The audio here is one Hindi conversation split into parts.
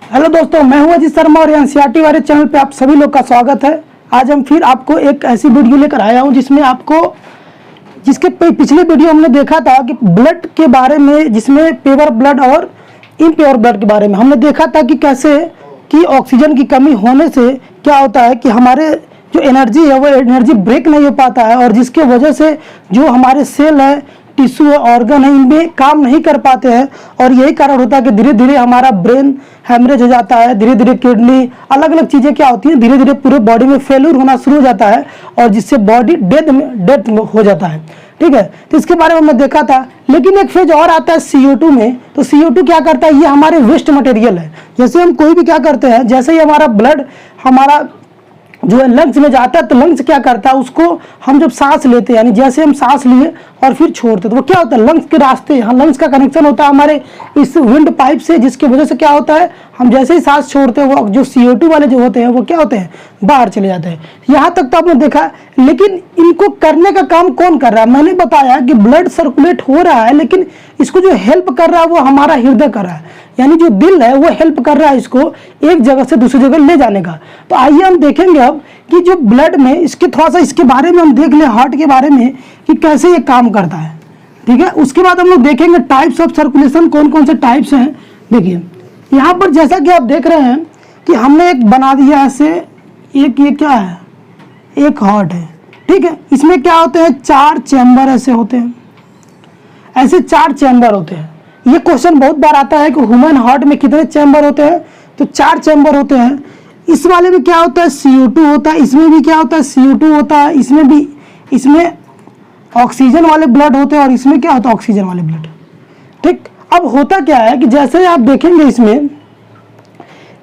हेलो दोस्तों, मैं हूं अजीत शर्मा और एनसीईआरटी वाले चैनल पे आप सभी लोग का स्वागत है। आज हम फिर आपको एक ऐसी वीडियो लेकर आया हूं जिसमें आपको जिसके पिछले वीडियो हमने देखा था कि ब्लड के बारे में, जिसमें प्योर ब्लड और इम्प्योर ब्लड के बारे में हमने देखा था कि कैसे कि ऑक्सीजन की कमी होने से क्या होता है कि हमारे जो एनर्जी है वो एनर्जी ब्रेक नहीं हो पाता है और जिसके वजह से जो हमारे सेल है, टिश्यू है, ऑर्गन है, इनमें काम नहीं कर पाते हैं और यही कारण होता है कि धीरे धीरे हमारा ब्रेन हैमरेज हो जाता है, धीरे धीरे किडनी, अलग अलग चीज़ें क्या होती हैं, धीरे धीरे पूरे बॉडी में फेल्यूर होना शुरू हो जाता है और जिससे बॉडी डेथ हो जाता है। ठीक है, तो इसके बारे में हमने देखा था। लेकिन एक फेज और आता है CO2 में। तो CO2 क्या करता है, ये हमारे वेस्ट मटेरियल है। जैसे हम कोई भी क्या करते हैं, जैसे ही हमारा ब्लड हमारा जो है लंग्स में जाता है तो लंग्स क्या करता है, उसको हम जब सांस लेते हैं, यानी जैसे हम सांस लिए और फिर छोड़ते हैं तो वो क्या होता है, लंग्स के रास्ते, यहाँ लंग्स का कनेक्शन होता है हमारे इस विंड पाइप से, जिसकी वजह से क्या होता है, हम जैसे ही सांस छोड़ते हैं वो जो CO2 वाले जो होते हैं वो क्या होते हैं, बाहर चले जाते हैं। यहाँ तक तो आपने देखा। लेकिन इनको करने का काम कौन कर रहा है? मैंने बताया कि ब्लड सर्कुलेट हो रहा है, लेकिन इसको जो हेल्प कर रहा है वो हमारा हृदय कर रहा है, यानी जो दिल है वो हेल्प कर रहा है इसको एक जगह से दूसरी जगह ले जाने का। तो आइए हम देखेंगे अब कि जो ब्लड में, इसके थोड़ा सा इसके बारे में हम देख लें, हार्ट के बारे में कि कैसे ये काम करता है। ठीक है, उसके बाद हम लोग देखेंगे टाइप्स ऑफ सर्कुलेशन, कौन कौन से टाइप्स हैं। देखिए यहाँ पर जैसा कि आप देख रहे हैं कि हमने एक बना दिया ऐसे, एक ये क्या है, एक हार्ट है। ठीक है, इसमें क्या होते हैं, 4 चैम्बर ऐसे होते हैं, ऐसे 4 चैम्बर होते हैं। ये क्वेश्चन बहुत बार आता है कि ह्यूमन हार्ट में कितने चैम्बर होते हैं, तो 4 चैम्बर होते हैं। इस वाले में क्या होता है, CO2 होता है, इसमें भी क्या होता है, CO2 होता है, इसमें भी, इसमें ऑक्सीजन वाले ब्लड होते हैं और इसमें क्या होता है, ऑक्सीजन वाले ब्लड। ठीक, अब होता क्या है कि जैसे आप देखेंगे इसमें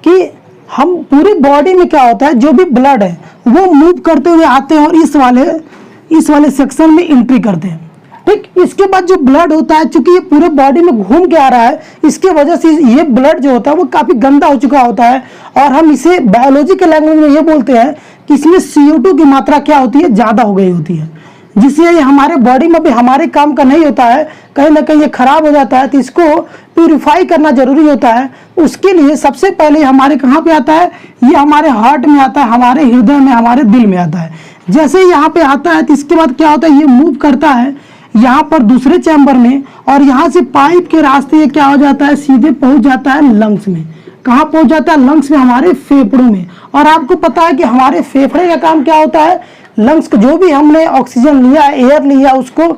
कि हम पूरी बॉडी में क्या होता है, जो भी ब्लड है वो मूव करते हुए आते हैं और इस वाले सेक्शन में एंट्री करते हैं। ठीक, इसके बाद जो ब्लड होता है, चूंकि ये पूरे बॉडी में घूम के आ रहा है, इसके वजह से ये ब्लड जो होता है वो काफ़ी गंदा हो चुका होता है और हम इसे बायोलॉजी के लैंग्वेज में ये बोलते हैं कि इसमें CO2 की मात्रा क्या होती है, ज़्यादा हो गई होती है, जिससे ये हमारे बॉडी में भी हमारे काम का नहीं होता है, कहीं ना कहीं ये खराब हो जाता है। तो इसको प्यूरिफाई करना जरूरी होता है। उसके लिए सबसे पहले हमारे कहाँ पे आता है, ये हमारे हार्ट में आता है, हमारे हृदय में, हमारे दिल में आता है। जैसे ही यहाँ पे आता है तो इसके बाद क्या होता है, ये मूव करता है यहाँ पर दूसरे चैम्बर में और यहाँ से पाइप के रास्ते ये क्या हो जाता है, सीधे पहुँच जाता है लंग्स में। कहाँ पहुँच जाता है, लंग्स में, हमारे फेफड़ों में। और आपको पता है कि हमारे फेफड़े का काम क्या होता है, लंग्स को जो भी हमने ऑक्सीजन लिया, एयर लिया, उसको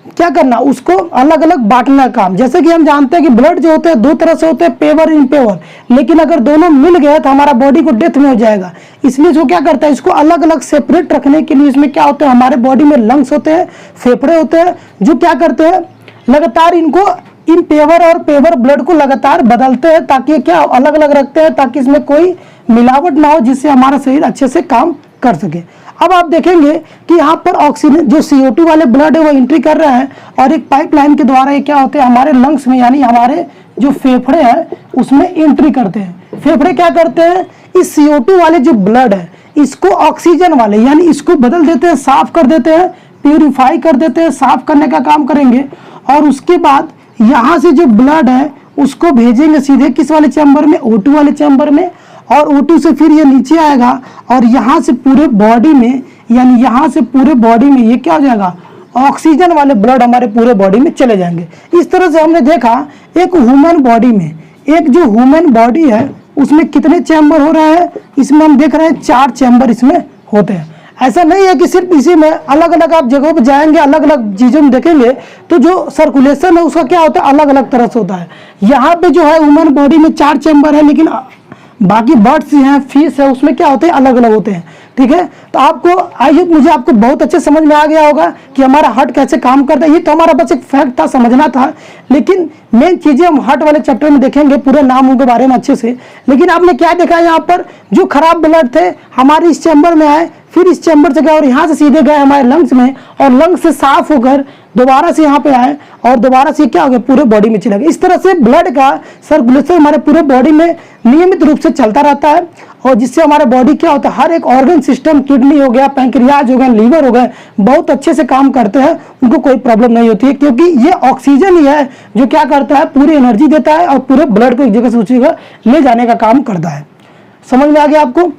क्या करना, उसको अलग अलग बांटना काम। जैसे कि हम जानते हैं कि ब्लड जो होते हैं 2 तरह से होते हैं, प्योर इम्प्योर, लेकिन अगर दोनों मिल गए तो हमारा बॉडी को डेथ में हो जाएगा। इसलिए जो क्या करता है, इसको अलग अलग सेपरेट रखने के लिए इसमें क्या होता है, हमारे बॉडी में लंग्स होते हैं, फेफड़े होते हैं, जो क्या करते हैं, लगातार इनको इम्प्योर और प्योर ब्लड को लगातार बदलते हैं, ताकि क्या अलग अलग रखते हैं, ताकि इसमें कोई मिलावट ना हो, जिससे हमारा शरीर अच्छे से काम कर सके। अब आप देखेंगे कि यहाँ पर ऑक्सीजन, जो CO2 वाले ब्लड है वो एंट्री कर रहा है और एक पाइपलाइन के द्वारा ये क्या होते हैं, हमारे लंग्स में, यानी हमारे जो फेफड़े हैं उसमें एंट्री करते हैं। फेफड़े क्या करते हैं, इस CO2 वाले जो ब्लड है इसको ऑक्सीजन वाले, यानी इसको बदल देते हैं, साफ कर देते हैं, प्यूरिफाई कर देते हैं, साफ करने का काम करेंगे। और उसके बाद यहाँ से जो ब्लड है उसको भेजेंगे सीधे किस वाले चैम्बर में, O2 वाले चैम्बर में, और O2 से फिर ये नीचे आएगा और यहाँ से पूरे बॉडी में, यानी यहाँ से पूरे बॉडी में ये क्या हो जाएगा, ऑक्सीजन वाले ब्लड हमारे पूरे बॉडी में चले जाएंगे। इस तरह से हमने देखा एक ह्यूमन बॉडी में, एक जो ह्यूमन बॉडी है उसमें कितने चैम्बर हो रहा है, इसमें हम देख रहे हैं 4 चैम्बर इसमें होते हैं। ऐसा नहीं है कि सिर्फ इसी में, अलग अलग आप जगहों पर जाएंगे, अलग अलग चीज़ों में देखेंगे तो जो सर्कुलेशन है उसका क्या होता है, अलग अलग तरह से होता है। यहाँ पे जो है ह्यूमन बॉडी में 4 चैम्बर है, लेकिन बाकी बर्ड्स हैं, फिश है, उसमें क्या होते हैं, अलग अलग होते हैं। ठीक है, तो आपको आई होप मुझे आपको बहुत अच्छे समझ में आ गया होगा कि हमारा हार्ट कैसे काम करता है। ये तो हमारा बस एक फैक्ट था, समझना था, लेकिन मेन चीज़ें हम हार्ट वाले चैप्टर में देखेंगे, पूरे नामों के बारे में अच्छे से। लेकिन आपने क्या देखा, यहाँ पर जो खराब ब्लड थे हमारे इस चैम्बर में आए, फिर इस चैम्बर से गए और यहाँ से सीधे गए हमारे लंग्स में, और लंग्स से साफ होकर दोबारा से यहाँ पे आए और दोबारा से क्या हो गया, पूरे बॉडी में चला गया। इस तरह से ब्लड का सर्कुलेशन हमारे पूरे बॉडी में नियमित रूप से चलता रहता है और जिससे हमारे बॉडी क्या होता है, हर एक ऑर्गन सिस्टम, किडनी हो गया, पैंक्रियाज हो गया, लीवर हो गए, बहुत अच्छे से काम करते हैं, उनको कोई प्रॉब्लम नहीं होती है, क्योंकि ये ऑक्सीजन ही है जो क्या करता है, पूरी एनर्जी देता है और पूरे ब्लड को एक जगह से दूसरी जगह ले जाने का काम करता है। समझ में आ गया आपको?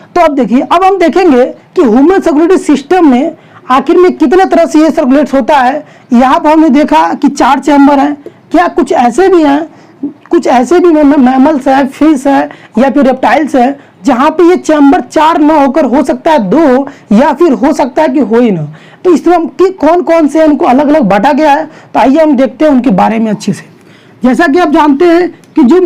तो अब देखिए, अब हम देखेंगे कि ह्यूमन सर्कुलेटरी सिस्टम में आखिर में कितने तरह से ये सर्कुलेट होता है। यहाँ पर हमने देखा कि 4 चैम्बर हैं। क्या कुछ ऐसे भी हैं, कुछ ऐसे भी मैमल्स है, फिश है या फिर रेप्टाइल्स है जहाँ पे ये चैम्बर 4 ना होकर हो सकता है 2 या फिर हो सकता है कि हो ही ना। तो इसमें हम कि कौन कौन से इनको अलग अलग बांटा गया है, तो आइए हम देखते हैं उनके बारे में अच्छे से। जैसा कि आप जानते हैं कि जो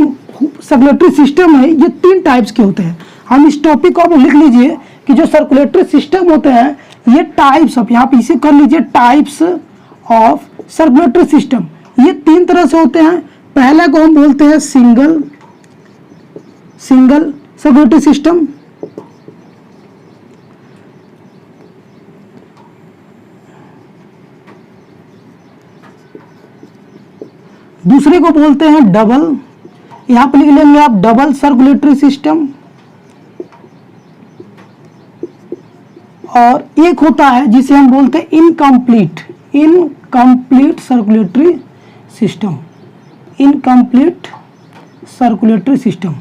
सर्कुलेटरी सिस्टम है ये 3 टाइप्स के होते हैं। हम इस टॉपिक को आप लिख लीजिए कि जो सर्कुलेटरी सिस्टम होते हैं ये टाइप्स ऑफ, यहाँ पे इसे कर लीजिए टाइप्स ऑफ सर्कुलेटरी सिस्टम, ये 3 तरह से होते हैं। पहला को हम बोलते हैं सिंगल सर्कुलेटरी सिस्टम, दूसरे को बोलते हैं डबल, यहां पर लिख लेंगे आप डबल सर्कुलेटरी सिस्टम, और एक होता है जिसे हम बोलते हैं incomplete circulatory system, incomplete circulatory system.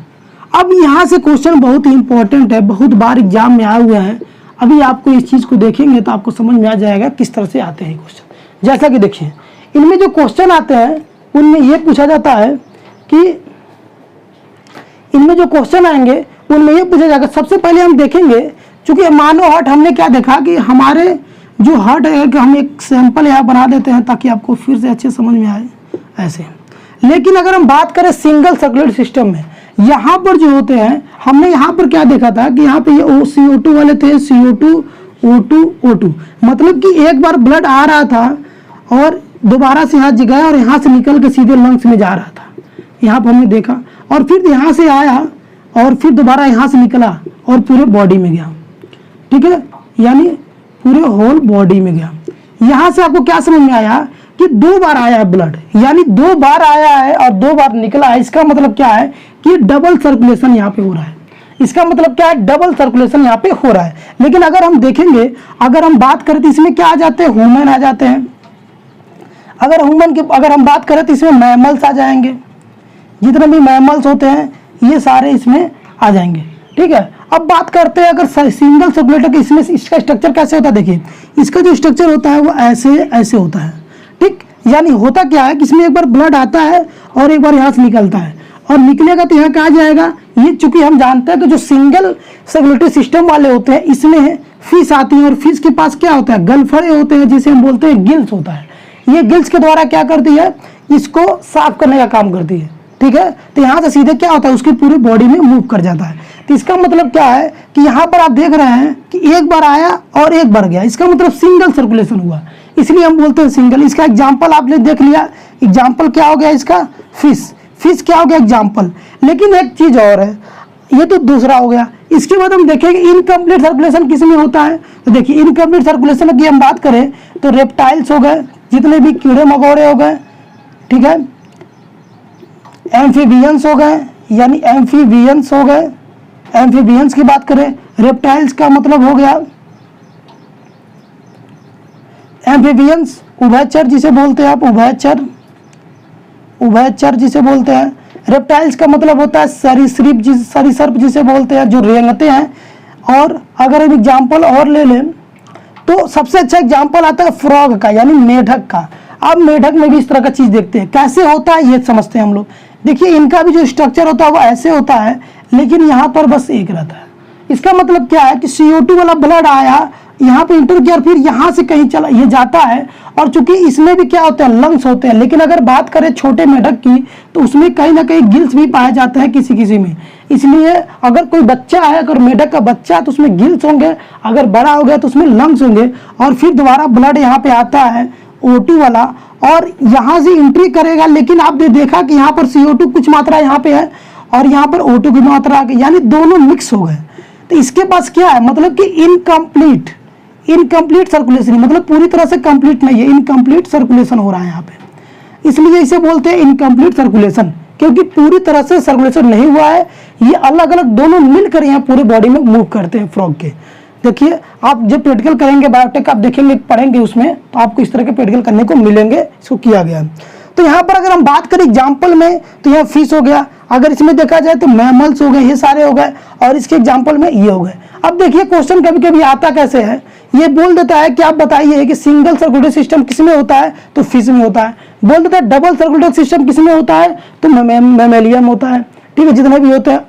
अब यहाँ से क्वेश्चन बहुत ही इंपॉर्टेंट है, बहुत बार एग्जाम में आए हुए हैं। अभी आपको इस चीज़ को देखेंगे तो आपको समझ में आ जाएगा किस तरह से आते हैं क्वेश्चन। जैसा कि देखिए, इनमें जो क्वेश्चन आते हैं उनमें ये पूछा जाता है कि इनमें जो क्वेश्चन आएंगे उनमें ये पूछा जाएगा, सबसे पहले हम देखेंगे, चूंकि मानव हार्ट हमने क्या देखा कि हमारे जो हार्ट है कि हम एक सैंपल यहाँ बना देते हैं ताकि आपको फिर से अच्छे समझ में आए ऐसे। लेकिन अगर हम बात करें सिंगल सर्कुलेटरी सिस्टम में, यहाँ पर जो होते हैं, हमने यहाँ पर क्या देखा था कि यहाँ पे ये CO2 वाले थे, CO2 O2 O2, मतलब कि एक बार ब्लड आ रहा था और दोबारा से यहाँ गया और यहाँ से निकल के सीधे लंग्स में जा रहा था, यहाँ पर हमने देखा, और फिर यहाँ से आया और फिर दोबारा यहाँ से निकला और पूरे बॉडी में गया, ठीक है, यानी पूरे होल बॉडी में गया। यहाँ से आपको क्या समझ में आया कि 2 बार आया है ब्लड, यानी 2 बार आया है और 2 बार निकला है। इसका मतलब क्या है कि डबल सर्कुलेशन यहाँ पे हो रहा है। इसका मतलब क्या है, डबल सर्कुलेशन यहाँ पे हो रहा है। लेकिन अगर हम देखेंगे, अगर हम बात करें तो इसमें क्या आ जाते हैं, ह्यूमन आ जाते हैं। अगर ह्यूमन की अगर हम बात करें तो इसमें मैमल्स आ जाएंगे, जितने भी मैमल्स होते हैं ये सारे इसमें आ जाएंगे, ठीक है। अब बात करते हैं अगर सिंगल सर्कुलेटर के, इसमें इसका स्ट्रक्चर कैसे होता है। देखिए, इसका जो स्ट्रक्चर होता है वो ऐसे होता है, ठीक। यानी होता क्या है कि इसमें एक बार ब्लड आता है और एक बार यहाँ से निकलता है, और निकलेगा तो यहाँ क्या आ जाएगा। ये चूंकि हम जानते हैं कि जो सिंगल सर्कुलेटरी सिस्टम वाले होते हैं इसमें फिश आती है, और फिश के पास क्या होता है, गलफड़े होते हैं, जिसे हम बोलते हैं गिल्स होता है। ये गिल्स के द्वारा क्या करती है, इसको साफ करने का काम करती है, ठीक है। तो यहाँ से सीधे क्या होता है, उसकी पूरी बॉडी में मूव कर जाता है। तो इसका मतलब क्या है कि यहाँ पर आप देख रहे हैं कि एक बार आया और एक बार गया, इसका मतलब सिंगल सर्कुलेशन हुआ, इसलिए हम बोलते हैं सिंगल। इसका एग्जाम्पल आपने देख लिया, एग्जाम्पल क्या हो गया इसका, फिश क्या हो गया एग्जाम्पल। लेकिन एक चीज और है, ये तो दूसरा हो गया। इसके बाद हम देखेंगे इनकम्प्लीट सर्कुलेशन किस में होता है। तो देखिए, इनकम्प्लीट सर्कुलेशन की हम बात करें तो रेप्टाइल्स हो गए, जितने भी कीड़े मकोड़े हो गए, ठीक है, एम्फीबियंस हो गए, यानी एम्फीबियंस हो गए। एम्फीबियंस की बात करें, रेप्टाइल्स का मतलब हो गया एम्फीबियंस, उभयचर जिसे बोलते हैं आप, उभयचर जिसे बोलते हैं। रेप्टाइल्स का मतलब होता है सरीसृप जिसे बोलते हैं, जो रेंगते हैं। और अगर हम एग्जाम्पल और ले लें तो सबसे अच्छा एग्जाम्पल आता है फ्रॉग का, यानी मेढक का। अब मेढक में भी इस तरह का चीज देखते हैं, कैसे होता है ये समझते हैं हम लोग। देखिए, इनका भी जो स्ट्रक्चर होता है वो ऐसे होता है, लेकिन यहाँ पर बस एक रहता है। इसका मतलब क्या है कि CO2 वाला ब्लड आया, यहाँ पे इंटर किया और फिर यहाँ से कहीं चला, ये जाता है। और चूंकि इसमें भी क्या होता है, लंग्स होते हैं। लेकिन अगर बात करें छोटे मेढक की तो उसमें कहीं ना कहीं गिल्स भी पाए जाते हैं किसी में। इसलिए अगर कोई बच्चा है, अगर मेढक का बच्चा है तो उसमें गिल्स होंगे, अगर बड़ा हो गया तो उसमें लंग्स होंगे। और फिर दोबारा ब्लड यहाँ पे आता है O2 वाला, और यहाँ से एंट्री करेगा। लेकिन आपने देखा कि यहाँ पर CO2 कुछ मात्रा यहाँ पे है और यहाँ पर O2 की मात्रा आ गई, यानी दोनों मिक्स हो गए। तो इसके पास क्या है, मतलब कि इनकम्प्लीट सर्कुलेशन, मतलब पूरी तरह से कंप्लीट नहीं है, इनकम्प्लीट सर्कुलेशन हो रहा है यहाँ पे, इसलिए इसे बोलते हैं इनकम्प्लीट सर्कुलेशन। क्योंकि पूरी तरह से सर्कुलेशन नहीं हुआ है। ये अलग अलग दोनों मिलकर यहाँ पूरे बॉडी में मूव करते हैं फ्रॉग के। देखिए आप जब प्रैक्टिकल करेंगे बायोटेक आप देखेंगे पढ़ेंगे उसमें, तो आपको इस तरह के प्रैक्टिकल करने को मिलेंगे, इसको किया गया। तो यहाँ पर अगर हम बात करें एग्जाम्पल में, तो यहाँ फिश हो गया, अगर इसमें देखा जाए तो मैमल्स हो गए, ये सारे हो गए, और इसके एग्जाम्पल में ये हो गए। अब देखिए क्वेश्चन कभी कभी आता कैसे है, ये बोल देता है कि आप बताइए कि सिंगल सर्कुलेटरी सिस्टम किसमें होता है, तो फिश में होता है। बोल देता है डबल सर्कुलेटरी सिस्टम किसमें होता है, तो मैमेलियन होता है, ठीक है, जितने भी होते हैं।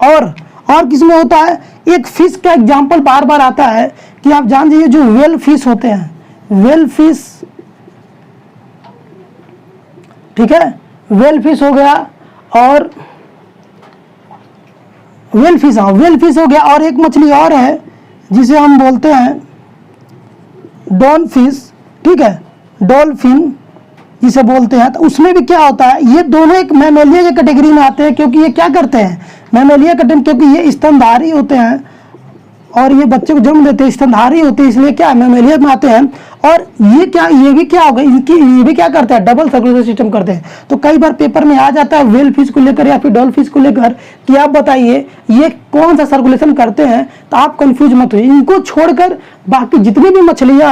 और किसमें होता है, एक फिश का एग्जाम्पल बार बार आता है कि आप जान जाइए जो वेल फिश होते हैं, वेल फिश, ठीक है, वेल फिश हो गया, और वेल फिश, हाँ वेल फिश हो गया, और एक मछली और है जिसे हम बोलते हैं डॉन फिश, ठीक है, डॉल्फिन जिसे बोलते हैं। तो उसमें भी क्या होता है, ये दोनों एक मैमेलिया की कैटेगरी में आते हैं, क्योंकि ये क्या करते हैं, मैमेलिया कैटेगरी, क्योंकि ये स्तनधारी होते हैं और ये बच्चे को जन्म देते हैं, स्तनधारी होते हैं, इसलिए क्या मैमेलिया में आते हैं। और ये क्या, ये भी क्या होगा, इनकी ये भी क्या करते हैं, डबल सर्कुलेटरी सिस्टम करते हैं। तो कई बार पेपर में आ जाता है वेल फिश को लेकर या फिर डॉल फिश को लेकर कि आप बताइए ये कौन सा सर्कुलेशन करते हैं, तो आप कंफ्यूज मत होइए। इनको छोड़कर बाकी जितनी भी मछलियां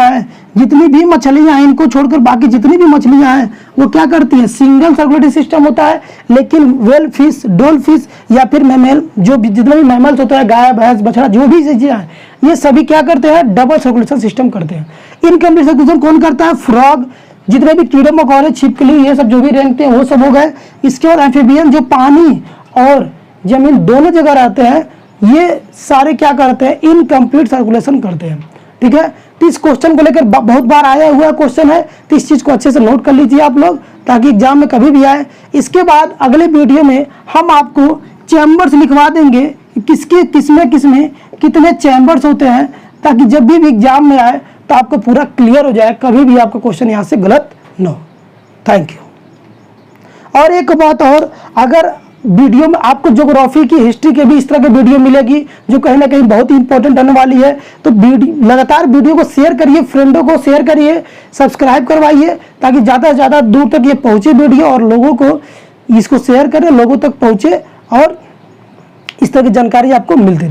हैं, इनको छोड़कर बाकी जितनी भी मछलियां हैं वो क्या करती हैं, सिंगल सर्कुलेटरी सिस्टम होता है। लेकिन वेल फिश, डॉल फिश या फिर मैमल, जो भी जितने भी मैमल्स होते हैं, गाय भैंस बछड़ा जो भी चीजें हैं, ये सभी क्या करते हैं, डबल सर्कुलेशन सिस्टम करते हैं। इनकम्प्लीट सर्कुलेशन कौन करता है, फ्रॉग, जितने भी कीड़े मकोड़े, छिपकली, ये सब जो भी रेंगते हैं वो सब हो गए। इसके बाद एम्फीबियन जो पानी और जमीन दोनों जगह रहते हैं, ये सारे क्या करते हैं, इनकम्प्लीट सर्कुलेशन करते हैं, ठीक है। तो इस क्वेश्चन को लेकर बहुत बार आया हुआ क्वेश्चन है, तो इस चीज को अच्छे से नोट कर लीजिए आप लोग, ताकि एग्जाम में कभी भी आए। इसके बाद अगले वीडियो में हम आपको चैम्बर्स लिखवा देंगे, किसके किसमें कितने चैम्बर्स होते हैं, ताकि जब भी एग्जाम में आए तो आपको पूरा क्लियर हो जाए, कभी भी आपका क्वेश्चन यहाँ से गलत न हो। Thank you. और एक बात और, अगर वीडियो में आपको ज्योग्राफी की, हिस्ट्री के भी इस तरह के वीडियो मिलेगी जो कहीं ना कहीं बहुत ही इंपॉर्टेंट रहने वाली है, तो लगातार वीडियो को शेयर करिए, फ्रेंडों को शेयर करिए, सब्सक्राइब करवाइए, ताकि ज़्यादा से ज़्यादा दूर तक ये पहुँचे वीडियो, और लोगों को इसको शेयर करें, लोगों तक पहुँचे, और इस तरह की जानकारी आपको मिलती रहे।